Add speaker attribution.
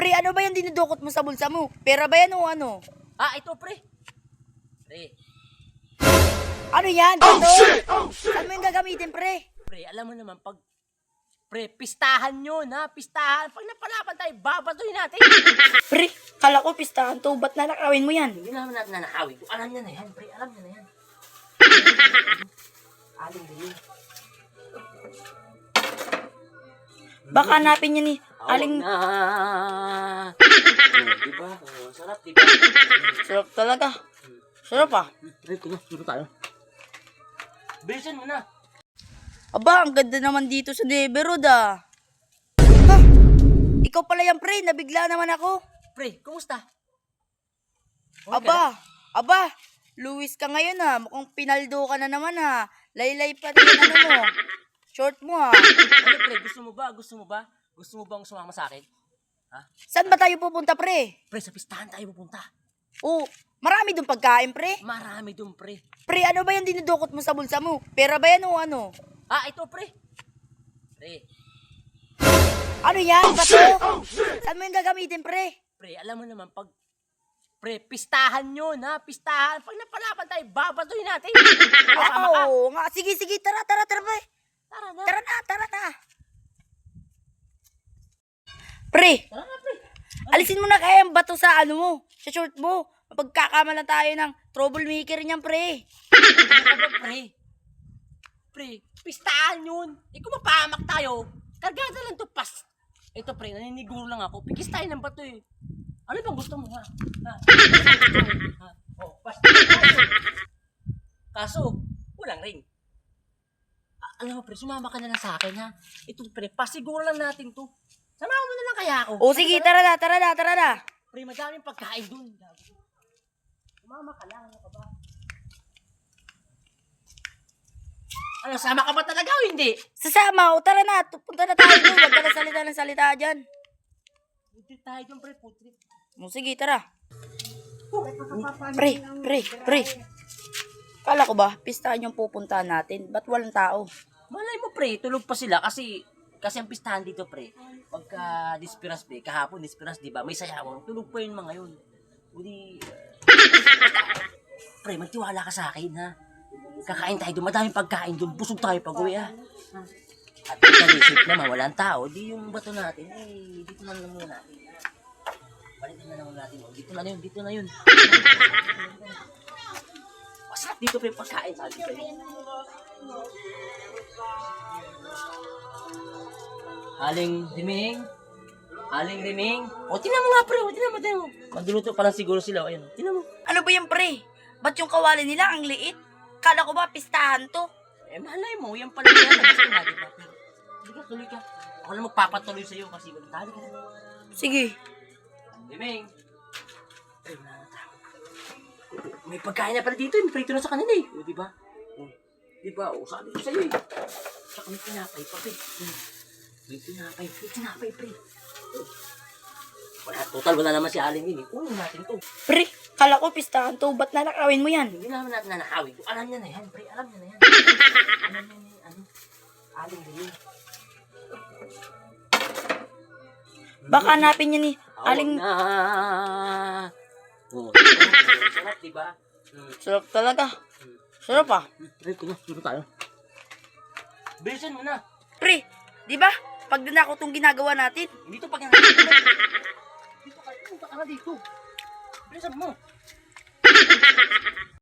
Speaker 1: Pre, ano ba yan dinudukot mo sa bulsa mo? Pera ba yan o ano?
Speaker 2: Ito, pre. Pre,
Speaker 1: Ano yan? Oh, shit! Oh, shit! Saan mo yung gagamitin, pre?
Speaker 2: pre, alam mo naman, pre, pistahan yun, ha? Pistahan. Pag napalaban tayo, babatuhin natin.
Speaker 1: Pre, kala ko pistahan to. Ba't nanakawin mo yan?
Speaker 2: Hindi naman natin nanakawin. Alam niya na yan, pre. Alam niya na yan. Aling din.
Speaker 1: Baka hanapin niya ni Aling...
Speaker 2: na. Diba? Sarap, diba?
Speaker 1: Sarap talaga. Sarap ah.
Speaker 2: Pre, dito tayo. Bilisan mo na.
Speaker 1: Aba, ang ganda naman dito sa Neverod ah. Ha? Ikaw pala yan, pre. Nabigla naman ako.
Speaker 2: Pre, kumusta?
Speaker 1: Aba, Luis ka ngayon ah. Mukhang pinaldo ka na naman ah. Laylay pa rin ano mo. Short mo ah.
Speaker 2: Ano, pre? Gusto mo ba? Gusto mo bang sumama sa akin? Ha?
Speaker 1: Saan ba tayo pupunta, pre?
Speaker 2: Pre, sa pistahan tayo pupunta.
Speaker 1: Oh, marami dong pagkain, pre.
Speaker 2: Marami dun, pre.
Speaker 1: Pre, ano ba yan dinudukot mo sa bulsa mo? Pera ba yan o ano?
Speaker 2: Ito, pre. Pre,
Speaker 1: Ano yan? Bato? Saan mo yung gagamitin, pre?
Speaker 2: pre, alam mo naman, pre, pistahan yun, ha? Pistahan. Pag napalaban tayo, babatuhin natin. Kasama ka.
Speaker 1: Oo nga. Sige, tara, pre.
Speaker 2: Tara na.
Speaker 1: Tara na. Pre,
Speaker 2: Tara na, pre.
Speaker 1: alisin mo na kaya yung bato sa ano mo, sa short mo. Mapagkakamalan tayo ng troublemaker niyan, pre.
Speaker 2: Ano ba, pre? Pre, pistahan yun. Kung mapahamak tayo, kargada lang to, pas. Ito, pre, naniniguro lang ako. Pigis tayo ng bato, eh. Ano bang gusto mo, ha? Pas. Kaso, walang ring. Alam mo, pre, sumama ka na lang sa akin, ha? Ito, pre, pasiguro lang natin to. Samahan mo na lang kaya ako.
Speaker 1: O sige, tara na.
Speaker 2: Pre, madaming pagkain dun. Sumama ka lang, ano ka ba? Ano, sama ka ba talaga o hindi?
Speaker 1: Sasama, o tara na. Punta na tayo doon. Huwag ka na salita ng salita dyan.
Speaker 2: Hindi tayo dun, pre, putri.
Speaker 1: O sige, tara. Pre. Kala ko ba, pistahan yung pupuntahan natin. Ba't walang tao?
Speaker 2: Malay mo, pre, tulog pa sila kasi ang pistahan dito, pre. Pagka dispiras, pre, kahapon dispiras, di ba? May sayawan. Tulog pa yung mga yun. Udi, pre, magtiwala ka sa akin, ha? Kakain tayo doon, madaming pagkain doon. Busog tayo pag-uwi, ha? At pagka-isip naman, walang tao, di yung bato natin, dito na lang muna natin. Balitin na lang natin, dito na yun. Masarap dito, pre, pagkain, sabi ko. Aling Riming. O, tinan mo nga, pre. Tinan mo. Magluluto pa lang siguro sila. Ayun, tinan mo.
Speaker 1: Ano ba yan, pre? Ba't yung kawali nila ang liit? Kala ko ba pistahan to?
Speaker 2: Malay mo. Yan pala yan. Gusto nga, diba? Tuloy ka. Ako lang magpapatuloy sa'yo kasi magtali ka na.
Speaker 1: Sige.
Speaker 2: Riming. Ay, wala na tao. May pagkain na pala dito. May prito na sa kanila, eh. O, diba? Diba? O, sabi ko sa'yo, eh. Tsaka may tinapay pa, pre. May tinapay, pre. Wala naman si Aling yun, eh. Kunin natin to.
Speaker 1: Pre, kala ko pistahan to. Ba't nanakawin mo yan?
Speaker 2: Hindi naman natin nanakawin. Alam niya na yan, pre. Alam niya na yan. Aling din.
Speaker 1: Baka hanapin niya ni Aling...
Speaker 2: na. Sarap, diba?
Speaker 1: Sarap talaga. Sarap ah.
Speaker 2: Pre, dito tayo. Bilisan mo na.
Speaker 1: Pre, di ba? Pag dinako tong ginagawa natin.
Speaker 2: Dito pag dito ka na dito. Bilisan mo.